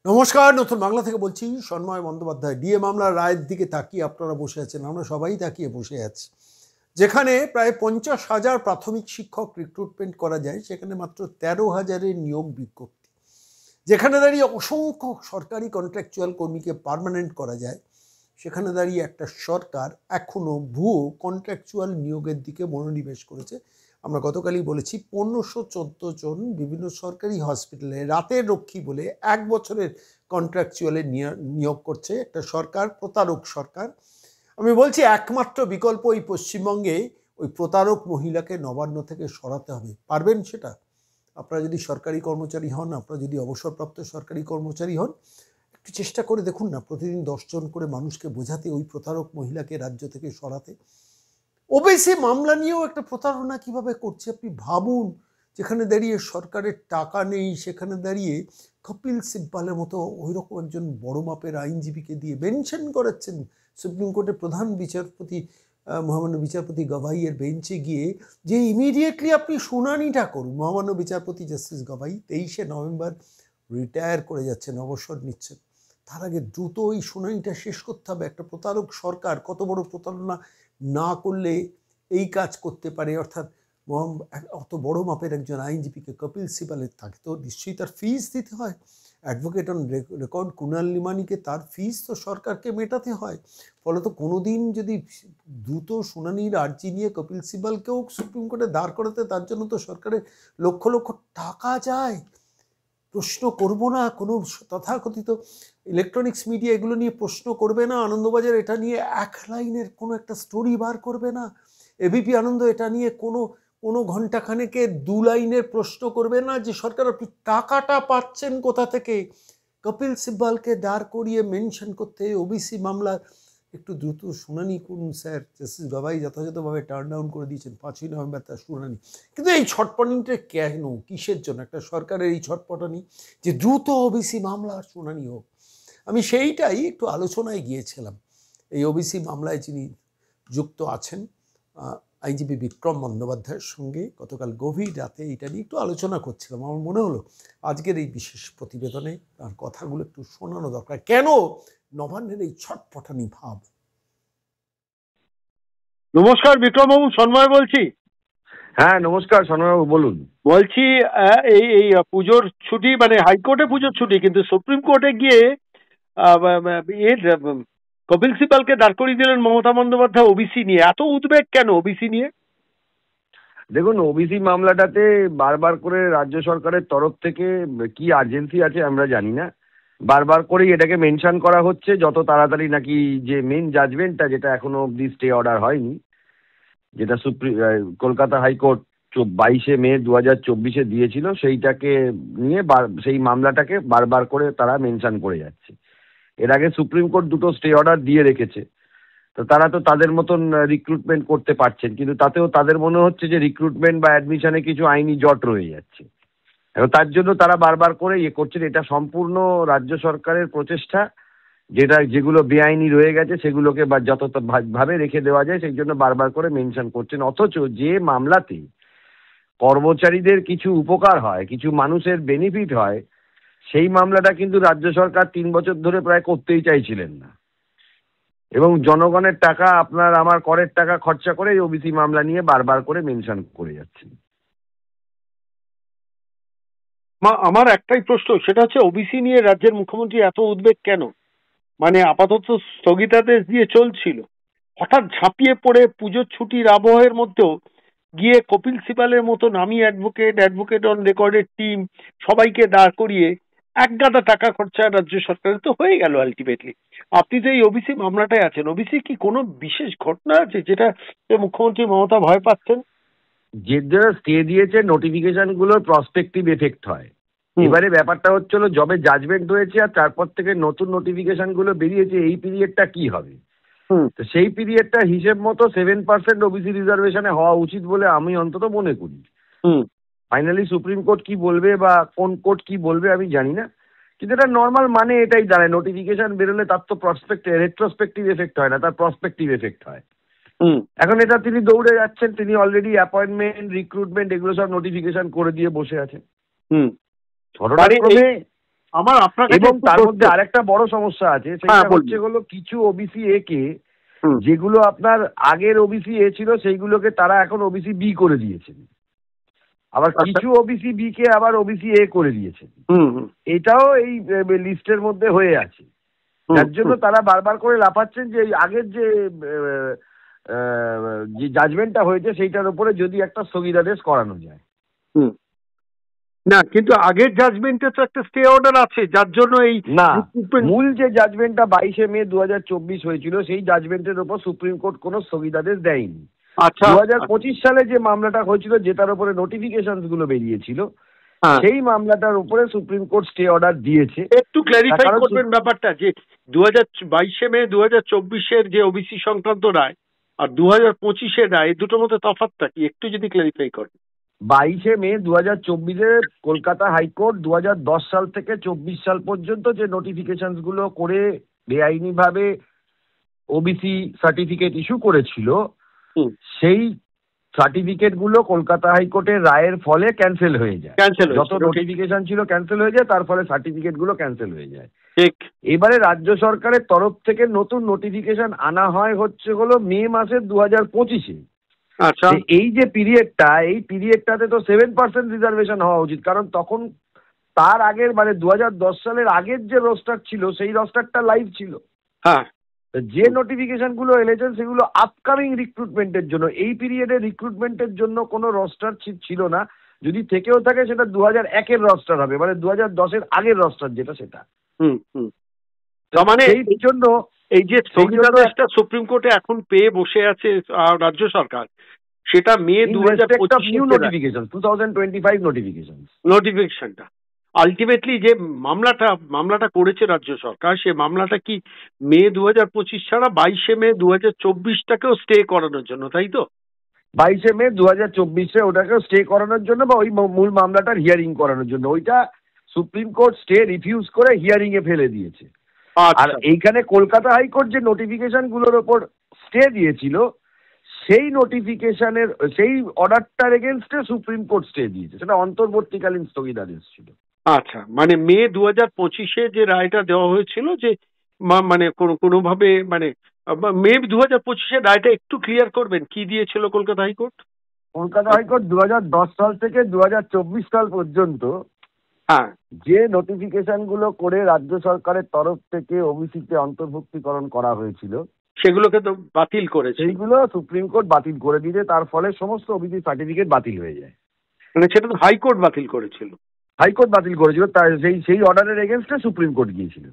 নমস্কার, নতুন বাংলা থেকে বলছি সন্ময় বন্দ্যোপাধ্যায়। ডিএ মামলার রায়ের দিকে তাকিয়ে আপনারা বসে আছেন, আমরা সবাই তাকিয়ে বসে আছি। যেখানে প্রায় 50,000 প্রাথমিক শিক্ষক রিক্রুটমেন্ট করা যায়, সেখানে মাত্র 13,000-এর নিয়োগ বিজ্ঞপ্তি। যেখানে দাঁড়িয়ে অসংখ্য সরকারি কন্ট্রাকচুয়াল কর্মীকে পার্মানেন্ট করা যায়, সেখানে দাঁড়িয়ে একটা সরকার এখনও ভুয়ো কন্ট্রাকচুয়াল নিয়োগের দিকে মনোনিবেশ করেছে। আমরা গতকালই বলেছি 1514 জন বিভিন্ন সরকারি হসপিটালে রাতের রক্ষী বলে 1 বছরের কন্ট্রাকচুয়ালে নিয়োগ করছে একটা সরকার, প্রতারক সরকার। আমি বলছি একমাত্র বিকল্প এই পশ্চিমবঙ্গে ওই প্রতারক মহিলাকে নবান্ন থেকে সরাতে হবে। পারবেন সেটা? আপনারা যদি সরকারি কর্মচারী হন, আপনারা যদি অবসরপ্রাপ্ত সরকারি কর্মচারী হন, একটু চেষ্টা করে দেখুন না, প্রতিদিন 10 জন করে মানুষকে বোঝাতে, ওই প্রতারক মহিলাকে রাজ্য থেকে সরাতে। ওবিসি মামলা নিয়েও একটা প্রতারণা কিভাবে করছে আপনি ভাবুন। যেখানে দাঁড়িয়ে সরকারের টাকা নেই, সেখানে দাঁড়িয়ে কপিল সিব্বালের মতো ওই রকম একজন বড় মাপের আইনজীবীকে দিয়ে মেনশন করাচ্ছেন সুপ্রিম কোর্টের প্রধান বিচারপতি মহামান্য বিচারপতি গভাইয়ের বেঞ্চে গিয়ে যে ইমিডিয়েটলি আপনি শুনানিটা করুন। মহামান্য বিচারপতি জাস্টিস গভাই 23শে নভেম্বর রিটায়ার করে যাচ্ছেন, অবসর নিচ্ছেন। তার আগে দ্রুত ওই শুনানিটা শেষ করতে হবে। একটা প্রতারক সরকার কত বড় প্রতারণা না করলে এই কাজ করতে পারে? অর্থাৎ অত বড় মাপের একজন আইনজীবীকে, কপিল সিবালের, তাকে তো নিশ্চয়ই তার ফিস দিতে হয়। অ্যাডভোকেট অন রেকর্ড কুণাল লিমানিকে তার ফিস তো সরকারকে মেটাতে হয়। ফলত কোনো দিন যদি দ্রুত শুনানির আর্জি নিয়ে কপিল সিবালকেও সুপ্রিম কোর্টে দাঁড় করাতে, তার জন্য তো সরকারের লক্ষ লক্ষ টাকা যায়। প্রশ্ন করব না কোনো তথাকথিত ইলেকট্রনিক্স মিডিয়া এগুলো নিয়ে প্রশ্ন করবে না। আনন্দবাজার এটা নিয়ে 1 লাইনের কোনো একটা স্টোরি বার করবে না। এবিপি আনন্দ এটা নিয়ে কোনো ঘন্টাখানেকে 2 লাইনের প্রশ্ন করবে না যে সরকার আপনি টাকাটা পাচ্ছেন কোথা থেকে। কপিল সিব্বালকে দাঁড় করিয়ে মেনশন করতে ওবিসি মামলার একটু দ্রুত শুনানি করুন স্যার। জাস্টিস গভাই যথাযথভাবে টার্ন ডাউন করে দিয়েছেন, 5ই নভেম্বর তার শুনানি। কিন্তু এই ছটপটানিটা কেন, কিসের জন্য একটা সরকারের এই ছটপটানি যে দ্রুত ওবিসি মামলার শুনানি হোক? আমি সেইটাই একটু আলোচনায় গিয়েছিলাম। এই ওবিসি মামলায় যিনি যুক্ত আছেন আইনজীবী বিক্রম বন্দ্যোপাধ্যায়ের সঙ্গে গতকাল গভীর রাতে এইটা নিয়ে একটু আলোচনা করছিলাম। আমার মনে হলো আজকের এই বিশেষ প্রতিবেদনে তার কথাগুলো একটু শোনানো দরকার। কেন নবান্নের এই ছটপটানি ভাব? নমস্কার বিক্রমবাবু, সন্ময় বলছি। হ্যাঁ নমস্কার সন্ময়বাবু, বলুন। বলছি এই এই পুজোর ছুটি, মানে হাইকোর্টে পুজোর ছুটি, কিন্তু সুপ্রিম কোর্টে গিয়ে কপিল সিবালকে দাঁড় করিয়ে দিলেন মমতা বন্দ্যোপাধ্যায় ওবিসি নিয়ে। এত উদ্বেগ কেন ওবিসি নিয়ে? দেখুন, ওবিসি মামলাটাতে বারবার করে রাজ্য সরকারের তরফ থেকে কি আর্জেন্সি আছে আমরা জানি না, বারবার করেই এটাকে মেনশন করা হচ্ছে যত তাড়াতাড়ি নাকি যে মেন জাজমেন্টটা, যেটা এখনো অব্দি স্টে অর্ডার হয়নি, যেটা কলকাতা হাইকোর্ট 22শে মে 2024-এ দিয়েছিল, সেইটাকে নিয়ে সেই মামলাটাকে বারবার করে তারা মেনশন করে যাচ্ছে। এর আগে সুপ্রিম কোর্ট 2টো স্টে অর্ডার দিয়ে রেখেছে, তো তারা তো তাদের মতন রিক্রুটমেন্ট করতে পারছেন, কিন্তু তাতেও তাদের মনে হচ্ছে যে রিক্রুটমেন্ট বা অ্যাডমিশনে কিছু আইনি জট রয়ে যাচ্ছে। এবং তার জন্য তারা বারবার করে করছেন। এটা সম্পূর্ণ রাজ্য সরকারের প্রচেষ্টা, যেগুলো বেআইনি রয়ে গেছে সেগুলোকে বা যত ভাবে রেখে দেওয়া যায় সেই জন্য বারবার করে মেনশন করছেন। অথচ যে মামলাতে কর্মচারীদের কিছু উপকার হয়, কিছু মানুষের বেনিফিট হয়, সেই মামলাটা কিন্তু রাজ্য সরকার 3 বছর ধরে প্রায় করতেই চাইছিলেন না, এবং জনগণের টাকা, আপনার আমার করের টাকা খরচা করে ওবিসি মামলা নিয়ে বারবার করে মেনশন করে যাচ্ছেন। আমার একটাই প্রশ্ন, সেটা হচ্ছে ওবিসি নিয়ে রাজ্যের মুখ্যমন্ত্রী এত উদ্বেগ কেন? মানে আপাতত স্থগিতাদেশ দিয়ে চলছিল, হঠাৎ ঝাঁপিয়ে পড়ে পুজোর ছুটির আবহের মধ্যেও গিয়ে কপিল সিবালের মতো নামী অ্যাডভোকেট অন রেকর্ডের টিম সবাইকে দাঁড় করিয়ে এক গাদা টাকা খরচা রাজ্য সরকারের তো হয়ে গেল আলটিমেটলি। আপনি তো এই ওবিসি মামলাটায় আছেন, ওবিসি কি কোনো বিশেষ ঘটনা আছে যেটা মুখ্যমন্ত্রী মমতা ভয় পাচ্ছেন? যে স্টে দিয়েছে, নোটিফিকেশন গুলোর প্রসপেক্টিভ এফেক্ট হয়। এবারে ব্যাপারটা হচ্ছিল, যবে জাজমেন্ট হয়েছে আর তারপর থেকে নতুন নোটিফিকেশন গুলো বেরিয়েছে, এই পিরিয়ডটা কি হবে। তো সেই পিরিয়ডটা হিসেব মতো 7% ওবিসি রিজার্ভেশনে হওয়া উচিত বলে আমি অন্তত মনে করি। ফাইনালি সুপ্রিম কোর্ট কি বলবে বা কোন কোর্ট কি বলবে আমি জানি না, কিন্তু এটা নর্মাল মানে এটাই দাঁড়ায়, নোটিফিকেশন বেরোলে তার তো রেট্রোস্পেক্টিভ এফেক্ট হয় না, তার প্রসপেক্টিভ এফেক্ট হয়। এখন এটা তিনি দৌড়ে যাচ্ছেন, তিনি অলরেডি অ্যাপয়েন্টমেন্ট, রিক্রুটমেন্ট এগুলো সব নোটিফিকেশন করে দিয়ে বসে আছেন। ঘটনাক্রমে আমার আপনার কাছে এবং একটু তার প্রশ্ন। মধ্যে আরেকটা বড় সমস্যা আছে, সেটা হ্যাঁ, বলুন। হচ্ছে হলো কিছু ওবিসি এ কে, হুম, যেগুলো আপনার আগের ওবিসি এ ছিল সেইগুলোকে তারা এখন ওবিসি বি করে দিয়েছেন, আবার আচ্ছা। কিছু ওবিসি বি কে আবার ওবিসি এ করে দিয়েছেন। হুম, হুম, এটাও এই লিস্টের মধ্যে হয়ে আছে, হুম, যার জন্য হুম, তারা বারবার করে লাফাচ্ছেন যে এই আগের যে যে জাজমেন্টটা হয়েছে সেইটার উপরে যদি একটা স্থগিতাদেশ করানো যায়। হুম। না, কিন্তু আগের জাজমেন্টে তো একটা স্টে অর্ডার আছে, যার জন্য এই না, recruitment- মূল যে জাজমেন্টটা 22শে মে 2024 হয়েছিল সেই জাজমেন্টের উপর সুপ্রিম কোর্ট কোনো স্থগিতাদেশ দেয়নি। আচ্ছা, 2025 সালে যে মামলাটা হয়েছিল, যেটার উপরে নোটিফিকেশন গুলো বেরিয়েছিল, হ্যাঁ, সেই মামলাটার উপরে সুপ্রিম কোর্ট স্টে অর্ডার দিয়েছে। একটু ক্ল্যারিফাই কারণ করবেন ব্যাপারটা, যে 22শে মে 2024 যে ওবিসি সংক্রান্ত রায় আর 2025 রায়, এই দুটোর মধ্যে তফাৎটা কি একটু যদি ক্ল্যারিফাই করেন। 22শে মে 2024 কলকাতা হাইকোর্ট 2010 সাল থেকে 24 সাল পর্যন্ত যে নোটিফিকেশন গুলো করে বেআইনি ভাবে ওবিসি সার্টিফিকেট ইস্যু করেছিল, হুম, সেই সার্টিফিকেট গুলো কলকাতা হাইকোর্টের রায়ের ফলে ক্যান্সেল হয়ে যায়। ক্যান্সেল যত হয়েছে, ঠিক, নোটিফিকেশন ছিল ক্যান্সেল হয়ে যায়, তার ফলে সার্টিফিকেট গুলো ক্যান্সেল হয়ে যায়। ঠিক। এবারে রাজ্য সরকারের তরফ থেকে নতুন নোটিফিকেশন আনা হয় হচ্ছে হলো মে মাসের 2025-এ। আচ্ছা, এই যে পিরিয়ডটা, এই পিরিয়ডটাতে তো 7% রিজার্ভেশন হওয়া উচিত, কারণ তখন তার আগের মানে 2010 সালের আগের যে রোস্টার ছিল সেই রোস্টারটা লাইভ ছিল। হ্যাঁ, তো যে নোটিফিকেশন গুলো এনেছেন সেগুলো আপকামিং রিক্রুটমেন্টের জন্য, এই পিরিয়ডে রিক্রুটমেন্টের জন্য কোনো রোস্টার ছিল না। যদি থেকেও থাকে সেটা 2001-এর রোস্টার হবে, মানে 2010-এর আগের রোস্টার যেটা সেটা। হুম, হুম। তার মানে সেই জন্য এই যে স্থগিতাদেশটা সুপ্রিম কোর্টে এখন পেয়ে বসে আছে রাজ্য সরকার, সেটা মে in respect of new 2025 notifications, 2025 notifications. নোটিফিকেশনটা আলটিমেটলি যে মামলাটা করেছে রাজ্য সরকার, সে মামলাটা কি মে 2025 ছাড়া 22শে মে 2024টাকেও স্টে করানোর জন্য, তাই তো? 22শে মে 2024-এ ওটাকে স্টে করানোর জন্য বা ওই মূল মামলাটার হিয়ারিং করানোর জন্য, ওইটা সুপ্রিম কোর্ট স্টে রিফিউজ করে হিয়ারিং এ ফেলে দিয়েছে। আর আচ্ছা, এইখানে কলকাতা হাইকোর্ট যে নোটিফিকেশন গুলোর ওপর স্টে দিয়েছিল, সেই নোটিফিকেশনের সেই অর্ডারটার এগেনস্টে সুপ্রিম কোর্ট স্টে দিয়েছে, সেটা অন্তর্বর্তীকালীন স্থগিতাদেশ ছিল। আচ্ছা, মানে মে 2025-এ যে রায়টা দেওয়া হয়েছিল, যে মানে কোনোভাবে মানে মে 2025-এর রায়টা একটু ক্লিয়ার করবেন, কি দিয়েছিল কলকাতা হাইকোর্ট? কলকাতা হাইকোর্ট 2010 সাল থেকে 2024 সাল পর্যন্ত হ্যাঁ, যে নোটিফিকেশন গুলো করে রাজ্য সরকারের তরফ থেকে ওবিসিতে অন্তর্ভুক্তিকরণ করা হয়েছিল সেগুলোকে তো বাতিল করেছে, সেইগুলো সুপ্রিম কোর্ট বাতিল করে দিতে, তার ফলে সমস্ত ওবিসি সার্টিফিকেট বাতিল হয়ে যায়। মানে সেটা তো হাইকোর্ট বাতিল করেছিল, হাইকোর্ট বাতিল করেছিল, তাই সেই অর্ডারের এগেনস্টে সুপ্রিম কোর্ট গিয়েছিল।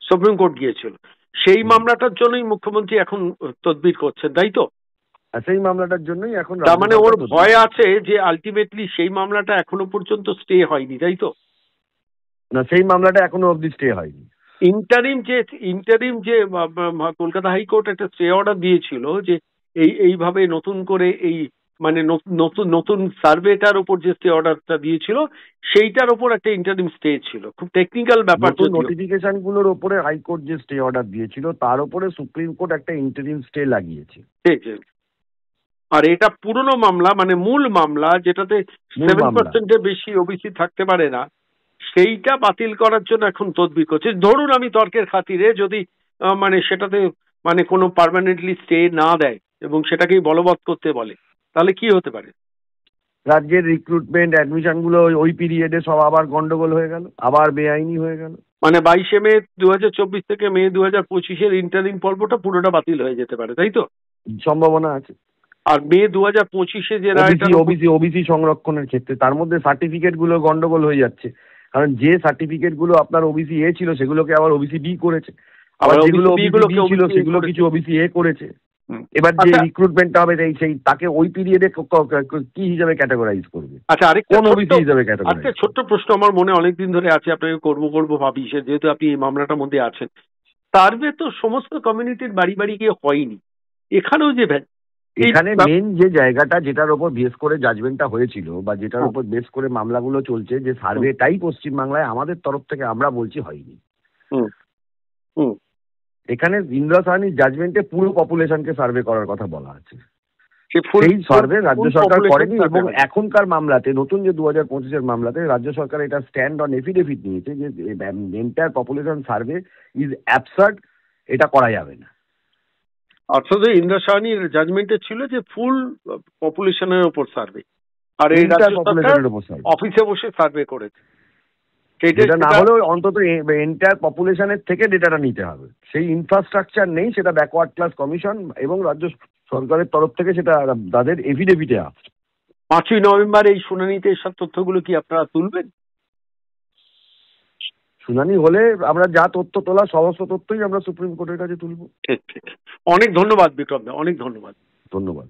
সুপ্রিম কোর্ট গিয়েছিল। সেই মামলাটার জন্যই মুখ্যমন্ত্রী এখন তদবির করছেন, তাই তো? আর সেই মামলাটার জন্যই এখন তার মানে ওর রাজ্য সরকার ভয় আছে যে আলটিমেটলি সেই মামলাটা এখনো পর্যন্ত স্টে হয়নি, তাই তো? না, সেই মামলাটা এখনো অবধি স্টে হয়নি। ইন্টারিম যে কলকাতা হাইকোর্ট একটা স্টে অর্ডার দিয়েছিল, যে এইভাবে নতুন করে এই মানে নতুন নতুন সার্ভেটার উপর যে স্টে অর্ডারটা দিয়েছিল, সেইটার উপর একটা ইন্টারিম স্টে ছিল, খুব টেকনিক্যাল ব্যাপার নতুন যদিও। নোটিফিকেশন গুলোর উপরে হাইকোর্ট যে স্টে অর্ডার দিয়েছিল তার উপরে সুপ্রিম কোর্ট একটা ইন্টারিম স্টে লাগিয়েছে। ঠিক আছে। আর এটা পুরনো মামলা, মানে মূল মামলা, যেটাতে মূল মামলা। 7%-এর বেশি ওবিসি থাকতে পারে না, সেইটা বাতিল করার জন্য এখন তদবির করছে। ধরুন আমি তর্কের খাতিরে যদি মানে সেটাতে মানে কোনো পার্মানেন্টলি স্টে না দেয় এবং সেটাকেই বলবৎ করতে বলে, তাহলে কি হতে পারে? রাজ্যের রিক্রুটমেন্ট অ্যাডমিশন গুলো ওই পিরিয়ডে সব আবার গন্ডগোল হয়ে গেল, আবার বেআইনি হয়ে গেল। মানে 22শে মে 2024 থেকে মে 2025-এর ইন্টারিম পর্বটা পুরোটা বাতিল হয়ে যেতে পারে, তাই তো? সম্ভাবনা আছে। আর মে 2025-এ যে রায়টা ওবিসি সংরক্ষণের ক্ষেত্রে তার মধ্যে সার্টিফিকেট গুলো গন্ডগোল হয়ে যাচ্ছে, কারণ যে সার্টিফিকেট গুলো আপনার ওবিসি এ ছিল সেগুলোকে আবার ওবিসি বি করেছে, আবার যেগুলো OBC ওবিসি বি ছিল OBC সেগুলো করেছে। কিছু ওবিসি এ করেছে। হুম। এবার যে আচ্ছা, রিক্রুটমেন্টটা হবে সেই তাকে ওই পিরিয়ডে কি হিসাবে ক্যাটাগরাইজ করবে, আচ্ছা, কোন ওবিসি হিসাবে ক্যাটাগরাইজ? আরেকটা ছোট্ট প্রশ্ন আমার মনে অনেকদিন ধরে আছে, আপনাকে করবো ভাবি, যেহেতু আপনি এই মামলাটার মধ্যে আছেন। সার্ভে তো সমস্ত কমিউনিটির বাড়ি বাড়ি গিয়ে হয়নি, এখানেও যে এখানে মেন যে জায়গাটা যেটার উপর বেস করে জাজমেন্টটা হয়েছিল বা যেটার উপর বেস করে মামলাগুলো চলছে, যে সার্ভেটাই পশ্চিমবাংলায় আমাদের তরফ থেকে আমরা বলছি হয়নি। হুম, হুম, এখানে ইন্দিরা সাহানির জাজমেন্টে পুরো পপুলেশনকে সার্ভে করার কথা বলা আছে। সেই সার্ভে রাজ্য সরকার করেনি। এবং এখনকার মামলাতে, নতুন যে 2025-এর মামলাতে রাজ্য সরকার এটা স্ট্যান্ড অন এফিডেভিট নিয়েছে যে entire population survey is absurd, এটা করা যাবে না। অর্থাৎ ইন্দ্রা সাহানির জাজমেন্টে ছিল যে ফুল পপুলেশনের উপর সার্ভে, আর এই রাজ্য সরকার অফিসে বসে সার্ভে করেছে। সেটা না হলেও অন্তত এন্টায়ার পপুলেশনের থেকে ডেটাটা নিতে হবে, সেই ইনফ্রাস্ট্রাকচার নেই, সেটা ব্যাকওয়ার্ড ক্লাস কমিশন এবং রাজ্য সরকারের তরফ থেকে সেটা তাদের এফিডেভিটে আসছে। 5ই নভেম্বর এই শুনানিতে এসব তথ্যগুলো কি আপনারা তুলবেন? শুনানি হলে আমরা যা তথ্য তোলা সমস্ত তথ্যই আমরা সুপ্রিম কোর্টের কাছে তুলব। ঠিক ঠিক। অনেক ধন্যবাদ বিক্রম দা, অনেক ধন্যবাদ। ধন্যবাদ।